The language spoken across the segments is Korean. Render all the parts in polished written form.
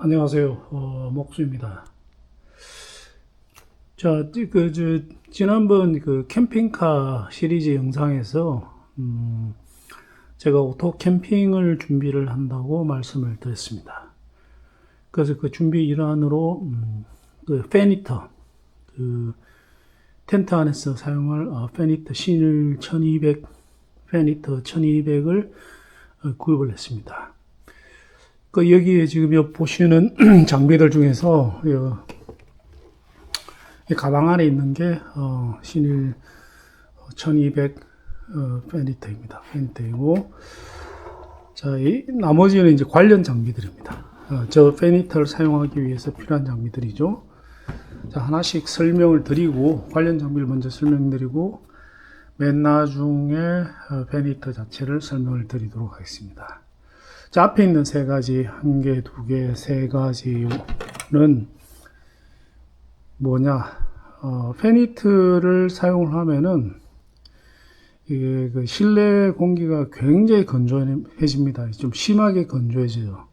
안녕하세요. 목수입니다. 자, 지난번 그 캠핑카 시리즈 영상에서, 제가 오토 캠핑을 준비를 한다고 말씀을 드렸습니다. 그래서 그 준비 일환으로, 그 페니터, 그 텐트 안에서 사용할 페니터 신일 1200, 페니터 1200을 구입을 했습니다. 그 여기에 지금 보시는 장비들 중에서 이 가방 안에 있는 게 신일 1200 페니터입니다. 페니터이고, 자, 이 나머지는 이제 관련 장비들입니다. 저 페니터를 사용하기 위해서 필요한 장비들이죠. 자, 하나씩 설명을 드리고, 관련 장비를 먼저 설명드리고, 맨 나중에 페니터 자체를 설명을 드리도록 하겠습니다. 자, 앞에 있는 세 가지, 한 개, 두 개, 세 가지는 뭐냐? 페니트를 사용을 하면은 이게 그 실내 공기가 굉장히 건조해집니다. 좀 심하게 건조해져요.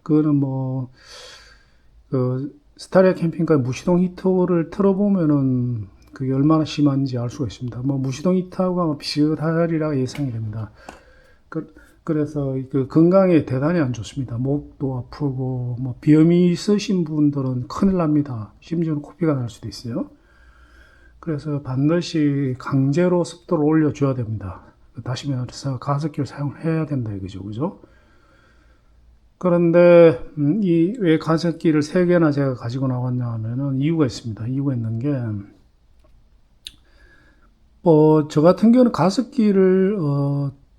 그거는 뭐, 스타리아 캠핑카 무시동 히터를 틀어보면은 그게 얼마나 심한지 알 수가 있습니다. 뭐, 무시동 히터하고 아마 비슷하리라 예상이 됩니다. 그래서 그 건강에 대단히 안 좋습니다. 목도 아프고, 뭐, 비염이 있으신 분들은 큰일 납니다. 심지어는 코피가 날 수도 있어요. 그래서 반드시 강제로 습도를 올려줘야 됩니다. 다시 말해서 가습기를 사용해야 된다 이거죠. 그죠? 그런데, 왜 가습기를 3개나 제가 가지고 나왔냐 하면은 이유가 있습니다. 이유가 있는 게, 저 같은 경우는 가습기를,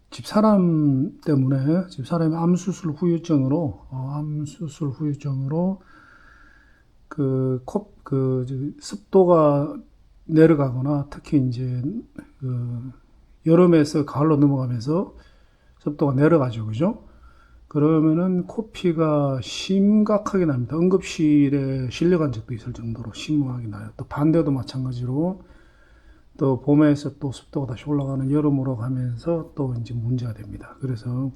집사람 때문에, 집사람이 암수술 후유증으로, 습도가 내려가거나, 특히 이제, 여름에서 가을로 넘어가면서 습도가 내려가죠. 그죠? 그러면은 코피가 심각하게 납니다. 응급실에 실려간 적도 있을 정도로 심하게 나요. 또 반대도 마찬가지로, 또 봄에서 또 습도가 다시 올라가는 여름으로 가면서 또 이제 문제가 됩니다. 그래서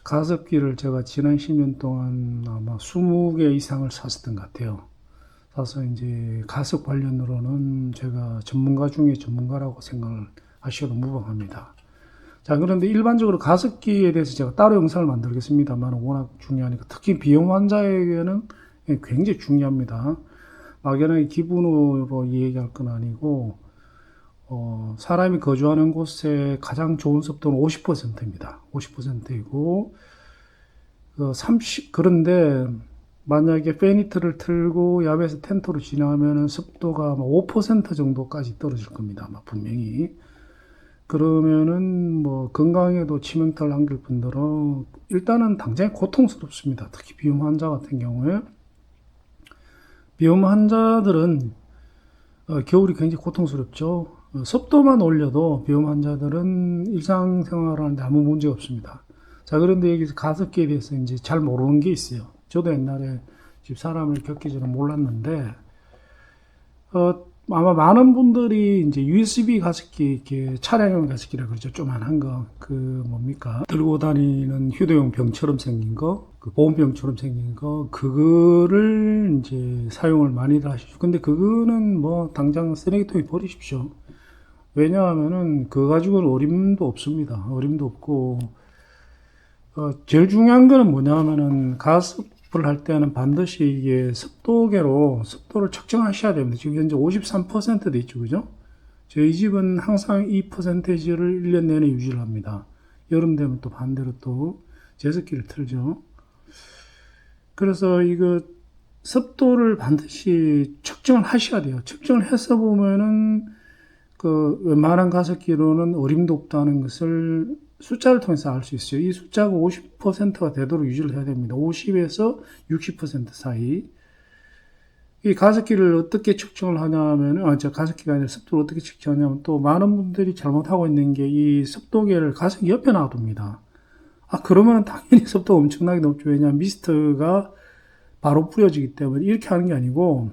가습기를 제가 지난 10년 동안 아마 20개 이상을 샀었던 것 같아요. 사서 이제 가습 관련으로는 제가 전문가 중에 전문가라고 생각을 하셔도 무방합니다. 자, 그런데 일반적으로 가습기에 대해서 제가 따로 영상을 만들겠습니다만 워낙 중요하니까 특히 비염 환자에게는 굉장히 중요합니다. 막연하게 기분으로 얘기할 건 아니고, 사람이 거주하는 곳에 가장 좋은 습도는 50%입니다. 50%이고, 그런데, 만약에 페니트를 틀고 야외에서 텐트로 지나가면 습도가 5% 정도까지 떨어질 겁니다. 아마 분명히. 그러면은, 뭐, 건강에도 치명타를 남길 뿐더러, 일단은 당장에 고통스럽습니다. 특히 비염 환자 같은 경우에. 비염 환자들은, 겨울이 굉장히 고통스럽죠. 습도만 올려도 비염 환자들은 일상생활을 하는데 아무 문제가 없습니다. 자, 그런데 여기서 가습기에 대해서 이제 잘 모르는 게 있어요. 저도 옛날에 집사람을 겪기 전에 몰랐는데, 아마 많은 분들이 이제 USB 가습기, 이렇게 차량용 가습기라 그러죠. 조만한 거. 뭡니까? 들고 다니는 휴대용 병처럼 생긴 거, 그 보온병처럼 생긴 거, 그거를 이제 사용을 많이들 하시죠. 근데 그거는 뭐 당장 쓰레기통에 버리십시오. 왜냐하면은 그거 가지고는 어림도 없습니다. 어림도 없고, 제일 중요한 거는 뭐냐면은 가습을 할 때는 반드시 이게 습도계로 습도를 측정하셔야 됩니다. 지금 현재 53% 돼 있죠. 그죠? 저희 집은 항상 이 퍼센테이지를 1년 내내 유지를 합니다. 여름 되면 또 반대로 또 제습기를 틀죠. 그래서 이거 습도를 반드시 측정을 하셔야 돼요. 측정을 해서 보면은 웬만한 가습기로는 어림도 없다는 것을 숫자를 통해서 알 수 있어요. 이 숫자가 50%가 되도록 유지를 해야 됩니다. 50에서 60% 사이. 이 가습기를 어떻게 측정을 하냐면은, 가습기가 아니라 습도를 어떻게 측정하냐면, 또 많은 분들이 잘못하고 있는 게 이 습도계를 가습기 옆에 놔둡니다. 그러면은 당연히 습도가 엄청나게 높죠. 왜냐하면 미스트가 바로 뿌려지기 때문에 이렇게 하는 게 아니고,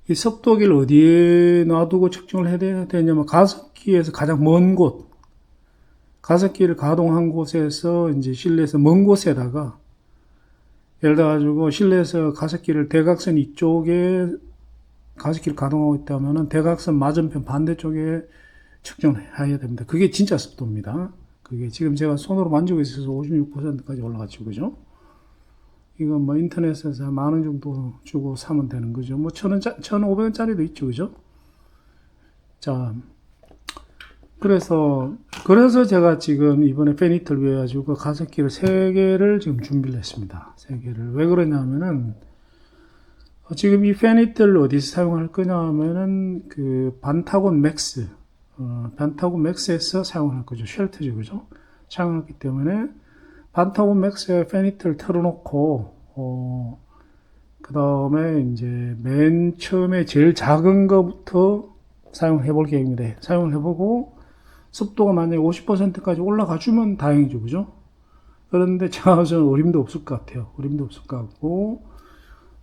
이 습도계를 어디에 놔두고 측정을 해야 되냐면 가습기에서 가장 먼 곳, 가습기를 가동한 곳에서 이제 실내에서 먼 곳에다가 예를 들어가지고 실내에서 가습기를 대각선 이쪽에 가습기를 가동하고 있다면은 대각선 맞은편 반대쪽에 측정해야 됩니다. 그게 진짜 습도입니다. 그게 지금 제가 손으로 만지고 있어서 56%까지 올라갔죠. 그죠? 이건 뭐 인터넷에서 10,000원 정도 주고 사면 되는 거죠. 뭐 1,500원짜리도 있죠. 그죠? 자, 그래서 제가 지금 이번에 페니트를 위해 가지고 가습기를 3개를 지금 준비를 했습니다. 3개를. 왜 그러냐면은 지금 이 페니트를 어디서 사용할 거냐 하면은 그 반타곤 맥스, 반타곤 맥스에서 사용할 거죠. 쉘트죠. 그죠? 사용하기 때문에 반타곤 맥스에 페니트를 틀어놓고, 그 다음에 이제 맨 처음에 제일 작은 거부터 사용해 볼 계획입니다. 사용을 해보고, 습도가 만약에 50%까지 올라가 주면 다행이죠. 그죠? 그런데 저는 어림도 없을 것 같아요. 어림도 없을 것 같고,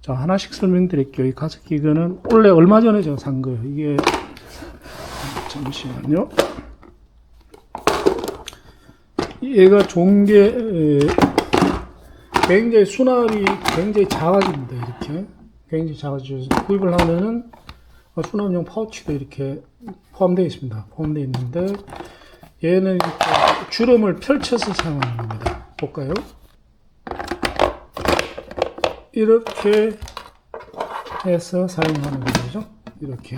자, 하나씩 설명드릴게요. 이 가습기는 원래 얼마 전에 제가 산 거예요. 이게, 잠시만요. 얘가 좋은 게 굉장히 수납이 굉장히 작아집니다. 이렇게 굉장히 작아져서 구입을 하면은 수납용 파우치도 이렇게 포함되어 있습니다. 포함되어 있는데 얘는 이렇게 주름을 펼쳐서 사용하는 겁니다. 볼까요? 이렇게 해서 사용하는 거죠. 이렇게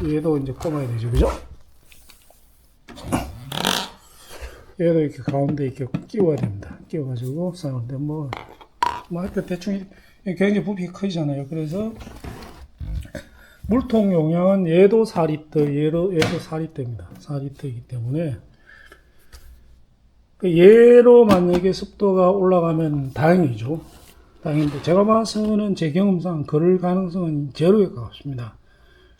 얘도 이제 꼽아야 되죠. 그죠? 얘도 이렇게 가운데 이렇게 끼워야 됩니다. 끼워가지고 사용하는데 하여튼 대충 굉장히 부피가 크잖아요. 그래서 물통 용량은 얘도 4리터, 얘도 4리터입니다. 4리터이기 때문에 얘로 만약에 습도가 올라가면 다행이죠. 다행인데 제가 봐서는 제 경험상 그럴 가능성은 제로에 가깝습니다.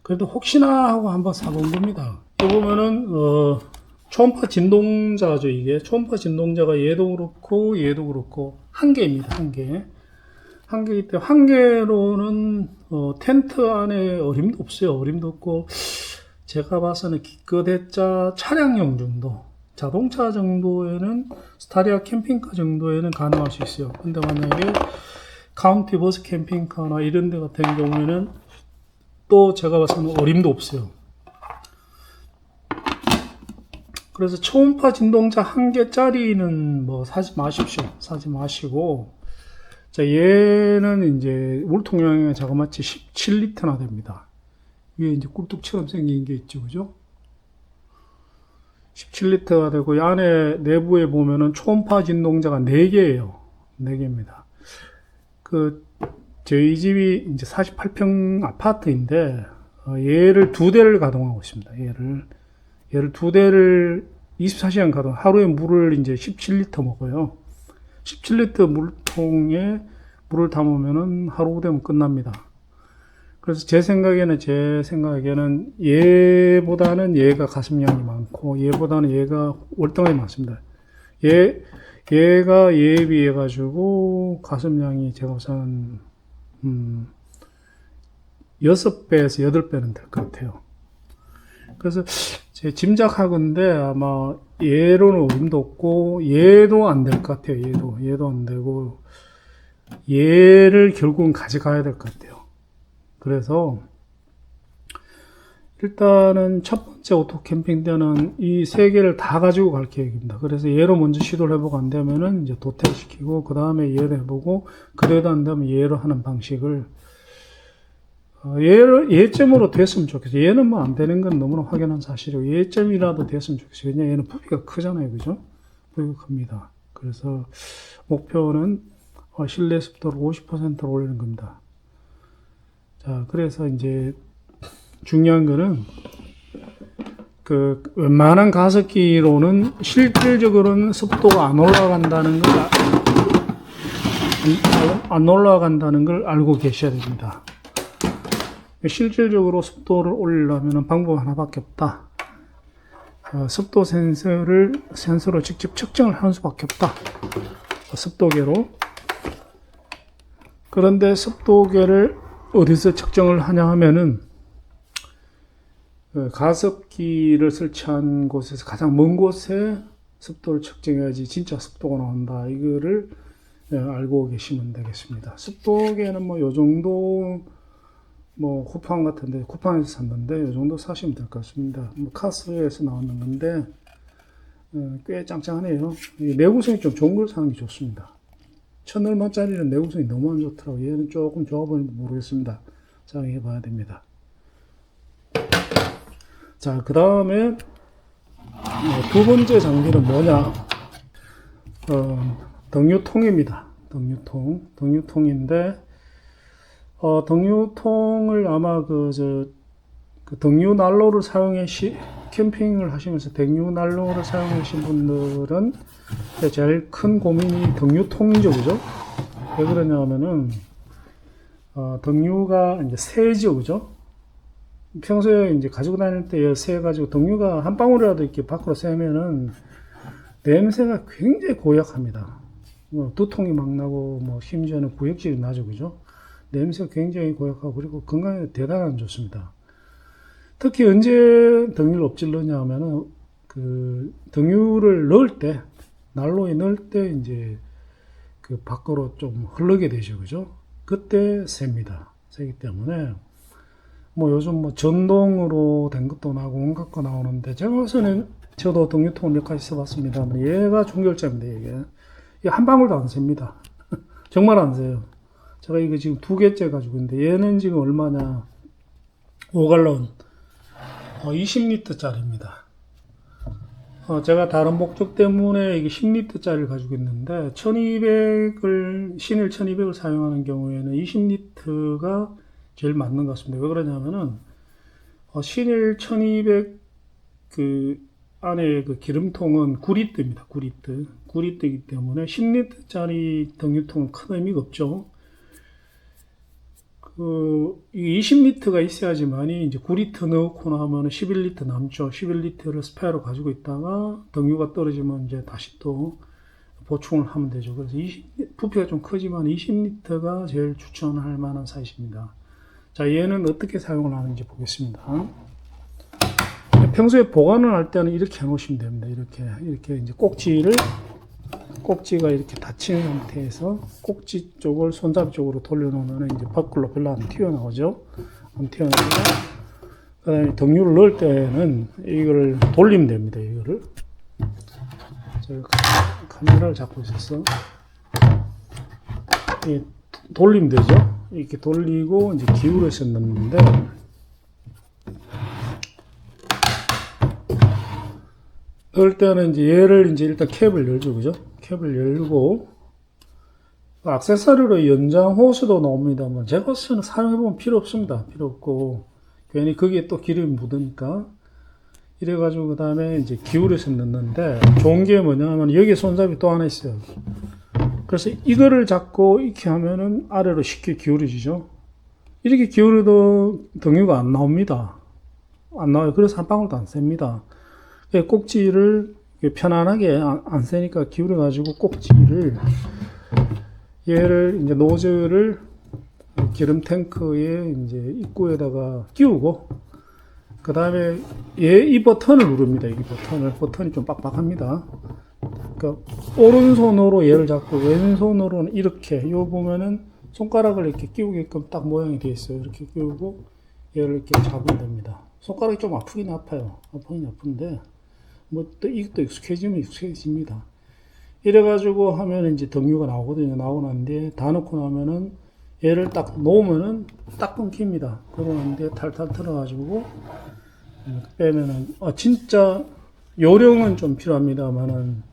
그래도 혹시나 하고 한번 사본 겁니다. 여기 보면은 초음파 진동자죠. 이게 초음파 진동자가 얘도 그렇고 얘도 그렇고 한 개입니다. 한 개. 한 개이기 때문에 한 개로는 텐트 안에 어림도 없어요. 어림도 없고 제가 봐서는 기껏해자 차량용 정도, 자동차 정도에는 스타리아 캠핑카 정도에는 가능할 수 있어요. 근데 만약에 카운티 버스 캠핑카나 이런 데 같은 경우에는 또 제가 봐서는 어림도 없어요. 그래서 초음파 진동자 한 개짜리는 사지 마십시오. 사지 마시고, 자, 얘는 이제 물통량이 자그마치 17리터나 됩니다. 위에 이제 꿀뚝처럼 생긴 게 있죠. 그죠? 17리터가 되고, 이 안에 내부에 보면은 초음파 진동자가 4개예요. 4개입니다. 저희 집이 이제 48평 아파트인데, 얘를 2대를 가동하고 있습니다. 얘를 2대를 24시간 가동, 하루에 물을 이제 17리터 먹어요. 17리터 물통에 물을 담으면은 하루 되면 끝납니다. 그래서 제 생각에는 얘보다는 얘가 가습량이 많고, 얘보다는 얘가 월등하게 많습니다. 얘가 얘에 비해 가지고 가습량이 제가 우선 6배에서 8배는 될 것 같아요. 그래서 제 짐작하건데 아마 얘로는 어림도 없고 얘도 안 될 것 같아요. 얘도 안 되고 얘를 결국은 가져가야 될 것 같아요. 그래서 일단은 첫 번째 오토 캠핑 때는 이 3개를 다 가지고 갈 계획입니다. 그래서 얘로 먼저 시도를 해보고 안 되면은 이제 도태시키고 그 다음에 얘를 해보고 그래도 안 되면 얘로 하는 방식을 얘점으로 됐으면 좋겠어요. 얘는 안 되는 건 너무나 확연한 사실이고, 얘점이라도 됐으면 좋겠어요. 왜냐면 얘는 부피가 크잖아요. 그죠? 부피가 큽니다. 그래서, 목표는, 실내 습도를 50%로 올리는 겁니다. 자, 그래서 이제, 중요한 거는, 웬만한 가습기로는 실질적으로는 습도가 안 올라간다는 걸 알고 계셔야 됩니다. 실질적으로 습도를 올리려면 방법 하나밖에 없다. 습도 센서로 직접 측정을 하는 수밖에 없다. 습도계로. 그런데 습도계를 어디서 측정을 하냐 하면은 가습기를 설치한 곳에서 가장 먼 곳에 습도를 측정해야지 진짜 습도가 나온다. 이거를 알고 계시면 되겠습니다. 습도계는 뭐 요 정도 뭐 쿠팡 같은데 쿠팡에서 샀는데 요 정도 사시면 될 것 같습니다. 뭐 카스에서 나오는 건데 꽤 짱짱하네요. 내구성이 좀 좋은 걸 사는 게 좋습니다. 1000얼마짜리는 내구성이 너무 안 좋더라고요. 얘는 조금 좋아 보이는데 모르겠습니다. 사용해 봐야 됩니다. 자, 그 다음에 두 번째 장비는 뭐냐? 등유통입니다. 등유통인데, 등유통을 아마 그 등유 난로를 캠핑을 하시면서 등유 난로를 사용하신 분들은 제일 큰 고민이 등유통이죠, 그죠? 왜 그러냐면은, 등유가 이제 새죠, 그죠? 평소에 이제 가지고 다닐 때 새가지고 등유가 한 방울이라도 이렇게 밖으로 새면은 냄새가 굉장히 고약합니다. 두통이 막 나고, 뭐, 심지어는 구역질이 나죠, 그죠? 냄새가 굉장히 고약하고, 그리고 건강에 대단히 안 좋습니다. 특히 언제 등유를 엎질러냐 하면은, 등유를 넣을 때, 난로에 넣을 때, 이제, 밖으로 좀 흐르게 되죠, 그죠? 그때 셉니다. 새기 때문에, 뭐, 요즘 뭐, 전동으로 된 것도 나오고, 온갖 거 나오는데, 제가 봐서는, 저도 등유통을 몇 가지 써봤습니다. 얘가 중결자입니다, 이게. 한 방울도 안 셉니다. 정말 안 새요. 제가 이거 지금 2개째 가지고 있는데 얘는 지금 얼마냐? 5갈론 20리터짜리입니다. 제가 다른 목적 때문에 이게 10리터짜리를 가지고 있는데 1200을 신일 1200을 사용하는 경우에는 20리터가 제일 맞는 것 같습니다. 왜 그러냐면은 신일 1200 안에 기름통은 9리터입니다. 9리터이기 때문에 10리터짜리 등유통은 큰 의미가 없죠. 20리터가 있어야지만이 이제 9리터 넣고 나면 11리터 남죠. 11리터를 스페어로 가지고 있다가 등유가 떨어지면 이제 다시 또 보충을 하면 되죠. 그래서 부피가 좀 크지만 20리터가 제일 추천할 만한 사이즈입니다. 자, 얘는 어떻게 사용을 하는지 보겠습니다. 평소에 보관을 할 때는 이렇게 해 놓으시면 됩니다. 이렇게 이제 꼭지가 이렇게 닫힌 상태에서 꼭지 쪽을 손잡이 쪽으로 돌려놓으면 이제 밖으로 별로 안 튀어나오죠. 안 튀어나오고, 그 다음에 등유를 넣을 때는 이걸 돌리면 됩니다. 이거를. 제가 카메라를 잡고 있었어. 돌리면 되죠. 이렇게 돌리고 이제 기울여서 넣는데, 넣을 때는 이제 얘를 이제 일단 캡을 열죠, 그죠? 캡을 열고, 액세서리로 연장 호스도 나옵니다만, 제 호스는 사용해보면 필요 없습니다. 필요 없고, 괜히 거기에 또 기름이 묻으니까. 이래가지고, 그 다음에 이제 기울여서 넣는데, 좋은 게 뭐냐면, 여기에 손잡이 또 하나 있어요. 그래서 이거를 잡고 이렇게 하면은 아래로 쉽게 기울여지죠. 이렇게 기울여도 등유가 안 나옵니다. 안 나와요. 그래서 한 방울도 안 셉니다. 꼭지를 편안하게 안 세니까 기울여 가지고 꼭지를 얘를 이제 노즐을 기름 탱크의 이제 입구에다가 끼우고 그 다음에 이 버튼을 누릅니다. 이 버튼이 좀 빡빡합니다. 그러니까 오른손으로 얘를 잡고 왼손으로는 이렇게 요 보면은 손가락을 이렇게 끼우게끔 딱 모양이 되어 있어요. 이렇게 끼우고 얘를 이렇게 잡으면 됩니다. 손가락이 좀 아프긴 아파요. 아프긴 아픈데 뭐 또 이것도 익숙해지면 익숙해집니다. 이래가지고 하면 이제 등유가 나오거든요. 나오고 난데 다 넣고 나면은 얘를 딱 놓으면은 딱 끊깁니다. 그러고 난데 탈탈 털어가지고 빼면은 진짜 요령은 좀 필요합니다만은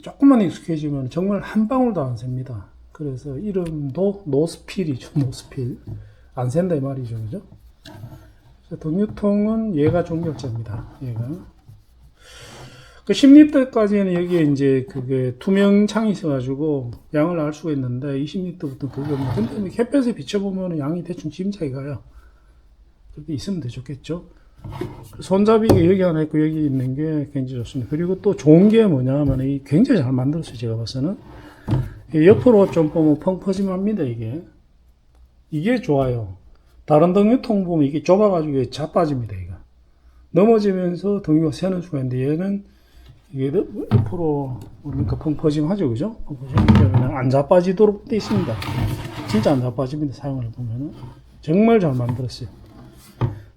조금만 익숙해지면 정말 한 방울도 안 셉니다. 그래서 이름도 노스필이죠. 노스필 안 샌다 이 말이죠, 그죠? 등유통은 얘가 종결자입니다. 얘가. 그 10리터까지는 여기에 이제 그게 투명 창이 있어가지고 양을 알 수가 있는데 20리터부터 그게 없네. 근데 햇볕에 비춰보면 양이 대충 짐작이 가요. 그렇게 있으면 더 좋겠죠. 손잡이가 여기 하나 있고 여기 있는 게 굉장히 좋습니다. 그리고 또 좋은 게 뭐냐면 이 굉장히 잘 만들었어요. 제가 봐서는 옆으로 좀 보면 펑퍼짐합니다. 이게 좋아요. 다른 등유통 보면 이게 좁아가지고 자빠집니다. 이거 넘어지면서 등유가 새는 수가 있는데 얘는 이게 옆으로 뭡니까 펑퍼짐하죠, 그죠? 펑퍼짐 안 자빠지도록 되어 있습니다. 진짜 안 자빠집니다. 사용을 해보면은 정말 잘 만들었어요.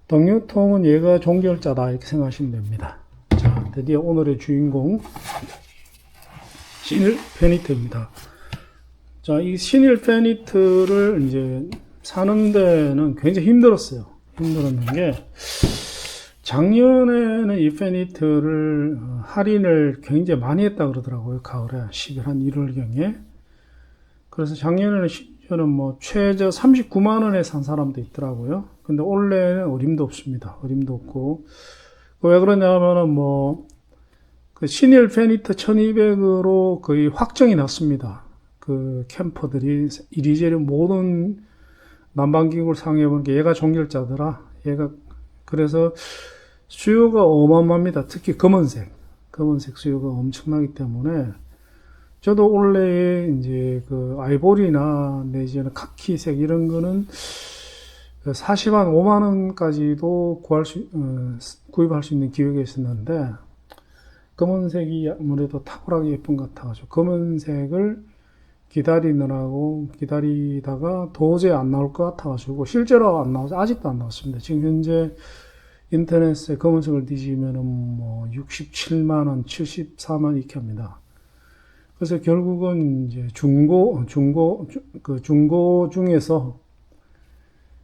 등유통은 얘가 종결자다 이렇게 생각하시면 됩니다. 자, 드디어 오늘의 주인공 신일 페니트입니다. 자, 이 신일 페니트를 이제 사는 데는 굉장히 힘들었어요. 힘들었는 게 작년에는 이 페니트를 할인을 굉장히 많이 했다 그러더라고요. 가을에 11, 한 1월경에. 그래서 작년에는 저는 뭐 최저 39만 원에 산 사람도 있더라고요. 근데 올해는 어림도 없습니다. 어림도 없고. 왜 그러냐면은 뭐 그 신일 페니트 1200으로 거의 확정이 났습니다. 그 캠퍼들이 이리저리 모든 난방기구를 사용해보니까 얘가 종결자더라. 얘가 그래서 수요가 어마어마합니다. 특히 검은색 수요가 엄청나기 때문에 저도 원래 이제 그 아이보리나 내지는 카키색 이런 거는 40만 5만 원까지도 구입할 수 있는 기회가 있었는데 검은색이 아무래도 탁월하게 예쁜 것 같아가지고 검은색을 기다리다가 도저히 안 나올 것 같아가지고 실제로 안 나와서 아직도 안 나왔습니다. 지금 현재 인터넷에 검은색을 뒤지면은 뭐 67만 원, 74만 이렇게 합니다. 그래서 결국은 이제 중고 중에서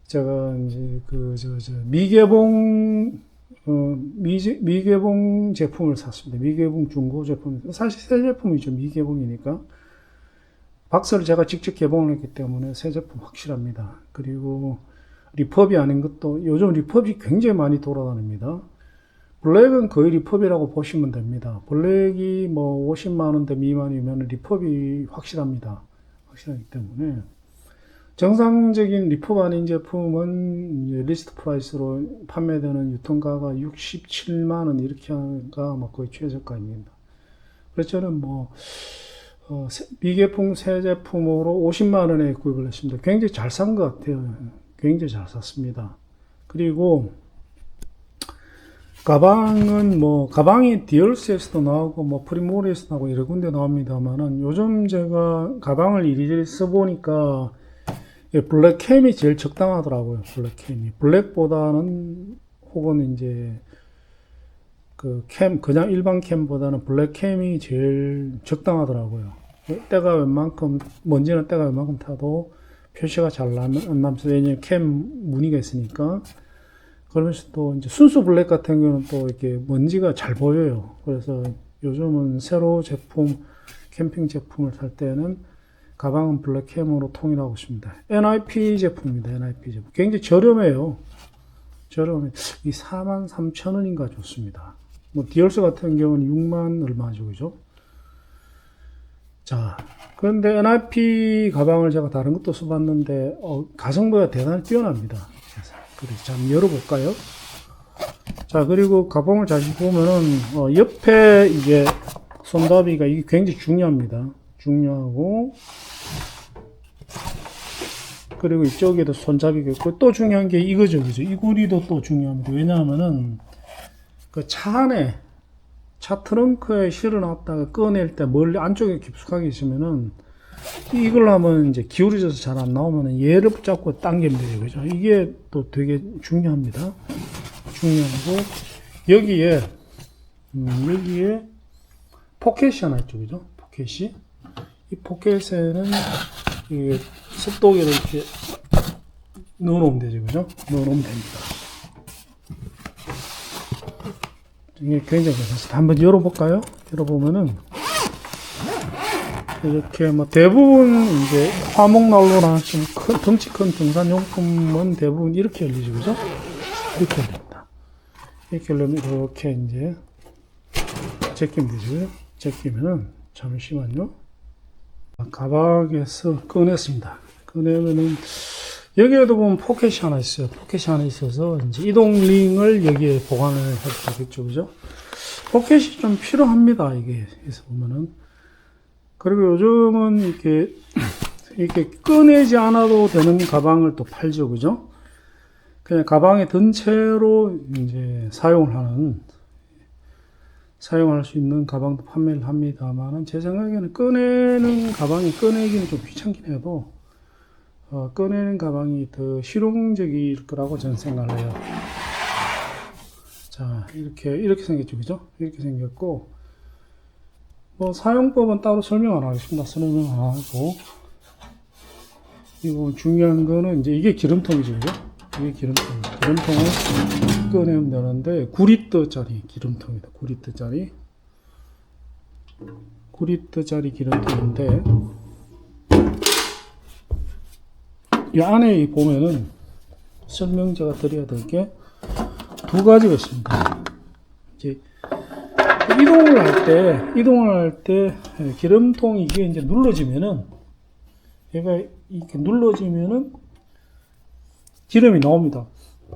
제가 이제 미개봉 제품을 샀습니다. 미개봉 중고 제품. 사실 새 제품이죠. 미개봉이니까. 박스를 제가 직접 개봉을 했기 때문에 새 제품 확실합니다. 그리고 리펍이 아닌 것도 요즘 리펍이 굉장히 많이 돌아다닙니다. 블랙은 거의 리펍이라고 보시면 됩니다. 블랙이 뭐 50만 원대 미만이면 리펍이 확실합니다. 확실하기 때문에 정상적인 리펍 아닌 제품은 리스트 프라이스로 판매되는 유통가가 67만 원 이렇게가 뭐 거의 최저가입니다. 그래서 저는 뭐 미개봉 새 제품으로 50만 원에 구입을 했습니다. 굉장히 잘 산 것 같아요. 굉장히 잘 샀습니다. 그리고 가방은 뭐 가방이 디얼스에서도 나오고 뭐 프리모리에서도 나오고 여러 군데 나옵니다만은 요즘 제가 가방을 이리저리 써보니까 블랙캠이 제일 적당하더라고요. 블랙캠이 블랙보다는 혹은 이제 그 캠 그냥 일반 캠보다는 블랙캠이 제일 적당하더라고요. 때가 웬만큼 먼지는 때가 웬만큼 타도 표시가 잘 안 남면서 왜냐면 캠 무늬가 있으니까. 그러면서 또 이제 순수 블랙 같은 경우는 또 이렇게 먼지가 잘 보여요. 그래서 요즘은 새로 제품 캠핑 제품을 살 때는 가방은 블랙캠으로 통일하고 있습니다. NIP 제품입니다. NIP 제품 굉장히 저렴해요. 저렴해. 이 43,000원인가 좋습니다. 뭐 디얼스 같은 경우는 6만 얼마죠, 그죠? 자, 그런데 NIP 가방을 제가 다른 것도 써봤는데 가성비가 대단히 뛰어납니다. 그래서 한번 열어볼까요? 자, 그리고 가방을 다시 보면은 옆에 이게 손잡이가 이게 굉장히 중요합니다. 중요하고 그리고 이쪽에도 손잡이가 있고 또 중요한 게 이거죠, 그죠? 이 고리도 또 중요합니다. 왜냐하면은 그 차 안에 차 트렁크에 실어놨다가 꺼낼 때 멀리 안쪽에 깊숙하게 있으면은 이걸 하면 이제 기울어져서 잘 안 나오면 얘를 붙잡고 당기면 돼요. 그죠? 이게 또 되게 중요합니다. 중요하고, 여기에 포켓이 하나 있죠. 그죠? 포켓이. 이 포켓에는 이 습도계를 이렇게 넣어놓으면 되죠. 그죠? 넣어놓으면 됩니다. 이게 굉장히 괜찮습니다. 한번 열어볼까요? 열어보면은, 이렇게 뭐 대부분 이제 화목난로나 좀 큰 덩치 큰 등산용품은 대부분 이렇게 열리죠, 그죠? 이렇게 열립니다. 이렇게 열리면 이렇게 이제 제끼면 되죠. 제끼면은 잠시만요. 가방에서 꺼냈습니다. 꺼내면은 여기에도 보면 포켓이 하나 있어요. 포켓이 하나 있어서 이제 이동링을 여기에 보관을 해도 되겠죠, 그죠? 포켓이 좀 필요합니다. 이게 여기서 보면은. 그리고 요즘은 이렇게 꺼내지 않아도 되는 가방을 또 팔죠, 그죠? 그냥 가방에 든 채로 이제 사용을 하는. 사용할 수 있는 가방도 판매를 합니다만은 제 생각에는 꺼내는 가방이 꺼내기는 좀 귀찮긴 해도 꺼내는 가방이 더 실용적일 거라고 저는 생각을 해요. 자, 이렇게 생겼죠, 그죠? 이렇게 생겼고, 뭐, 사용법은 따로 설명 안 하겠습니다. 설명 안 하고. 이거 중요한 거는 이제 이게 기름통이죠, 그죠? 이게 기름통을 꺼내면 되는데, 9리터짜리 기름통이다. 9리터짜리 기름통인데, 이 안에 보면은 설명제가 드려야 될 게 두 가지가 있습니다. 이제 이동을 할 때 기름통이 이게 이제 눌러지면은 얘가 이렇게 눌러지면은 기름이 나옵니다.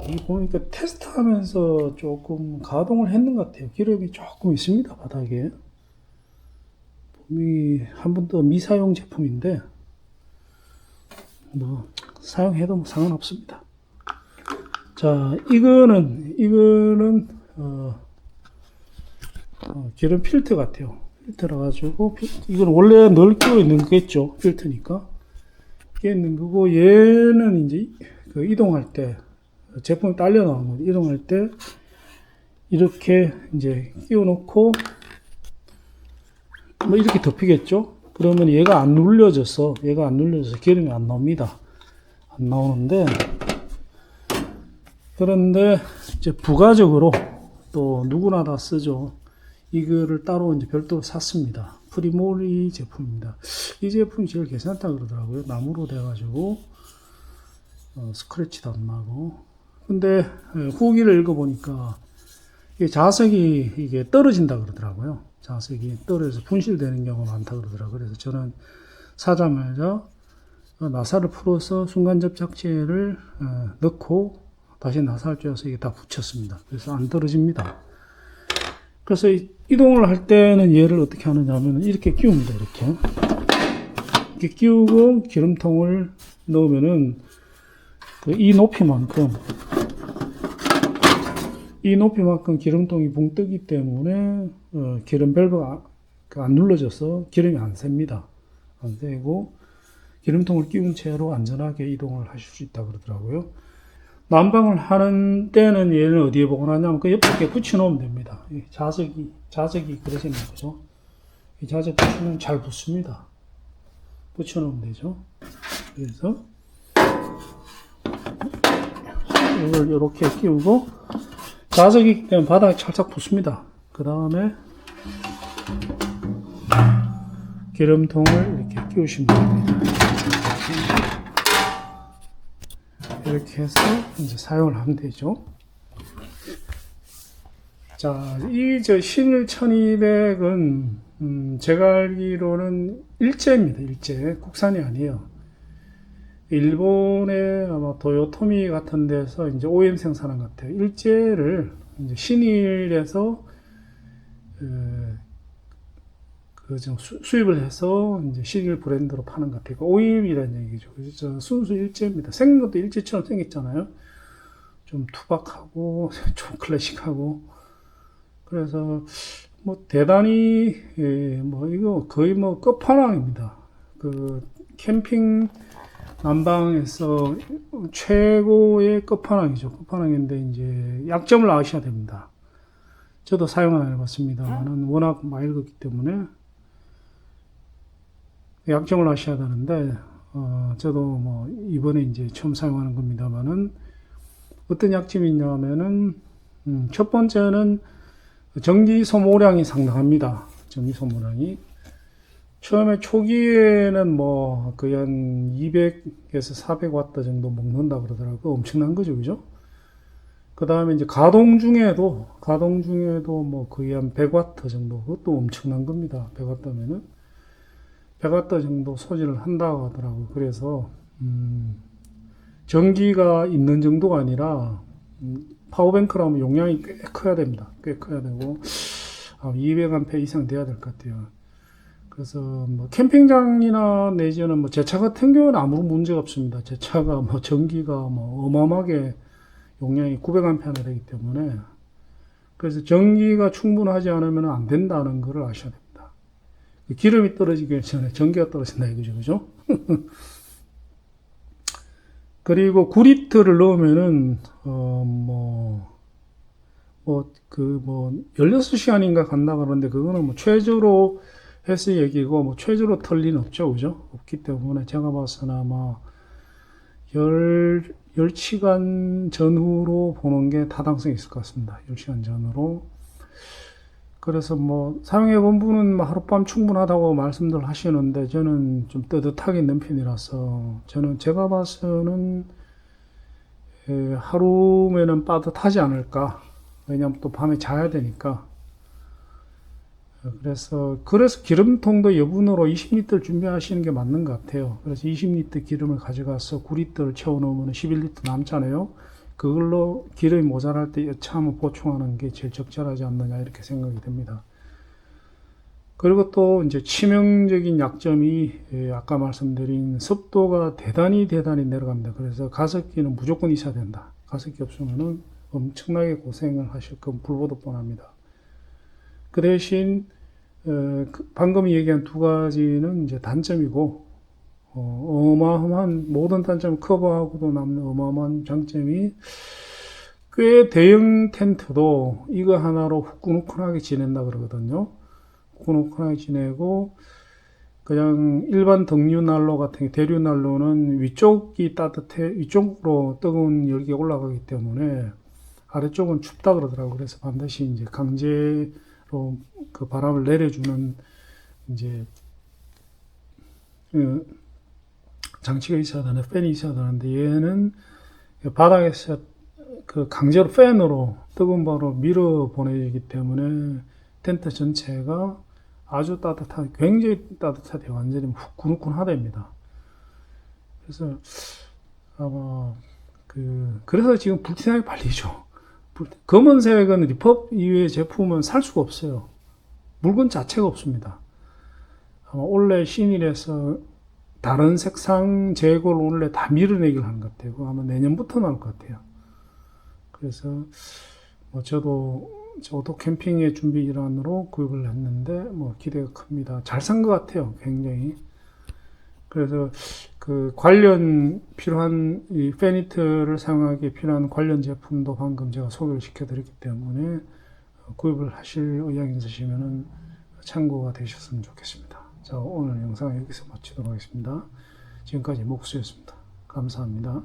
이 보니까 테스트하면서 조금 가동을 했는 것 같아요. 기름이 조금 있습니다, 바닥에. 한 번 더 미사용 제품인데 뭐 사용해도 뭐 상관없습니다. 자, 이거는 기름 필터 같아요. 필터라 가지고 이건 원래 늘 끼워 있는 거겠죠. 필터니까 끼워 있는 거고, 얘는 이제 그 이동할 때 제품이 딸려 나오는 거, 이동할 때 이렇게 이제 끼워 놓고 뭐 이렇게 덮이겠죠. 그러면 얘가 안 눌려져서 기름이 안 나옵니다. 안 나오는데, 그런데 이제 부가적으로 또 누구나 다 쓰죠. 이거를 따로 이제 별도로 샀습니다. 프리모리 제품입니다. 이 제품이 제일 괜찮다 그러더라고요. 나무로 돼가지고 스크래치도 안 나고. 근데 후기를 읽어보니까 이게 자석이 이게 떨어진다 그러더라고요. 자석이 떨어져서 분실되는 경우가 많다 그러더라고요. 그래서 저는 사자마자 나사를 풀어서 순간 접착제를 넣고 다시 나사를 쬐어서 이게 다 붙였습니다. 그래서 안 떨어집니다. 그래서 이동을 할 때는 얘를 어떻게 하느냐 하면 이렇게 끼웁니다. 이렇게 끼우고 기름통을 넣으면은 이 높이만큼 기름통이 붕 뜨기 때문에 기름 밸브가 안 눌러져서 기름이 안 셉니다. 안 새고 기름통을 끼운 채로 안전하게 이동을 하실 수 있다 그러더라고요. 난방을 하는 때는 얘는 어디에 보관하냐면 그 옆에 붙여 놓으면 됩니다. 자석이 그려져 있는 거죠. 이 자석 붙이면 잘 붙습니다. 붙여 놓으면 되죠. 그래서 이걸 이렇게 끼우고, 자석이기 때문에 바닥에 찰싹 붙습니다. 그 다음에 기름통을 이렇게 끼우시면 됩니다. 이렇게 해서 이제 사용을 하면 되죠. 자, 신일 1200은 제가 알기로는 일제입니다. 일제. 국산이 아니에요. 일본의 아마 도요토미 같은 데서 이제 OEM 생산한 것 같아요. 일제를 이제 신일에서 수입을 해서 이제 신일 브랜드로 파는 것 같아요. OEM이라는 얘기죠. 그래서 순수 일제입니다. 생긴 것도 일제처럼 생겼잖아요. 좀 투박하고 좀 클래식하고. 그래서 뭐 대단히 뭐 이거 거의 뭐 끝판왕입니다. 그 캠핑 난방에서 최고의 끝판왕이죠. 끝판왕인데 이제 약점을 아셔야 됩니다. 저도 사용은 안 해봤습니다만은 워낙 많이 읽었기 때문에 약점을 아셔야 되는데, 저도 뭐 이번에 이제 처음 사용하는 겁니다만은 어떤 약점이 있냐면은 첫 번째는 전기 소모량이 상당합니다. 전기 소모량이 처음에 초기에는 뭐 거의 한 200에서 400와트 정도 먹는다 그러더라고요. 엄청난 거죠, 그죠? 그 다음에 이제 가동 중에도 뭐 거의 한 100와트 정도, 그것도 엄청난 겁니다. 100와트면은 100와트 정도 소진을 한다고 하더라고요. 그래서 전기가 있는 정도가 아니라 파워뱅크라면 용량이 꽤 커야 됩니다. 꽤 커야 되고 200A 이상 돼야 될 것 같아요. 그래서 뭐 캠핑장이나 내지는 뭐 제 차 같은 경우는 아무런 문제가 없습니다. 제 차가 뭐 전기가 뭐 어마어마하게 용량이 900A 되기 때문에 그래서 전기가 충분하지 않으면 안 된다는 것을 아셔야 됩니다. 기름이 떨어지기 전에 전기가 떨어진다 이거죠. 그죠? 그리고 9리터를 넣으면은, 16시간인가 간다 그러는데, 그거는 뭐 최저로 해서 얘기고, 뭐 최저로 털 리는 없죠. 그죠? 없기 때문에 제가 봐서는 아마 10시간 전후로 보는 게 타당성이 있을 것 같습니다. 10시간 전후로. 그래서 뭐 사용해 본 분은 뭐 하룻밤 충분하다고 말씀들 하시는데 저는 좀 뜨뜻하게 있는 편이라서 저는 제가 봐서는 하루면은 빠듯하지 않을까. 왜냐면 또 밤에 자야 되니까. 그래서 기름통도 여분으로 20리터를 준비하시는 게 맞는 것 같아요. 그래서 20리터 기름을 가져가서 9리터를 채워 넣으면 11리터 남잖아요. 그걸로 기름이 모자랄 때 여차하면 보충하는 게 제일 적절하지 않느냐 이렇게 생각이 됩니다. 그리고 또 이제 치명적인 약점이 아까 말씀드린 습도가 대단히 내려갑니다. 그래서 가습기는 무조건 있어야 된다. 가습기 없으면은 엄청나게 고생을 하실 건 불보듯 뻔합니다. 그 대신 방금 얘기한 두 가지는 이제 단점이고 어마어마한 모든 단점을 커버하고도 남는 어마어마한 장점이 꽤 대형 텐트도 이거 하나로 후끈후끈하게 지낸다 그러거든요. 후끈후끈하게 지내고 그냥 일반 등유 난로 같은 대류 난로는 위쪽이 위쪽으로 뜨거운 열기가 올라가기 때문에 아래쪽은 춥다 그러더라고요. 그래서 반드시 이제 강제로 그 바람을 내려주는 이제 장치가 있어야 되는 팬이 있어야 되는데 얘는 바닥에서 그 강제로 팬으로 뜨거운 바람을 밀어 보내기 때문에 텐트 전체가 아주 굉장히 따뜻하대 완전히 후끈후끈하답니다. 그래서 아마 그래서 지금 불티나게 팔리죠. 검은색은 리펍 이외의 제품은 살 수가 없어요. 물건 자체가 없습니다. 아마 원래 신일에서 다른 색상 재고를 원래 다 밀어내기를 하는 것 같아요. 아마 내년부터 나올 것 같아요. 그래서 뭐 저도 캠핑의 준비 일환으로 구입을 했는데 뭐 기대가 큽니다. 잘 산 것 같아요. 굉장히. 그래서 그 관련 필요한 이 페니트를 사용하기 필요한 관련 제품도 방금 제가 소개를 시켜드렸기 때문에 구입을 하실 의향이 있으시면은 참고가 되셨으면 좋겠습니다. 자, 오늘 영상 여기서 마치도록 하겠습니다. 지금까지 목수였습니다. 감사합니다.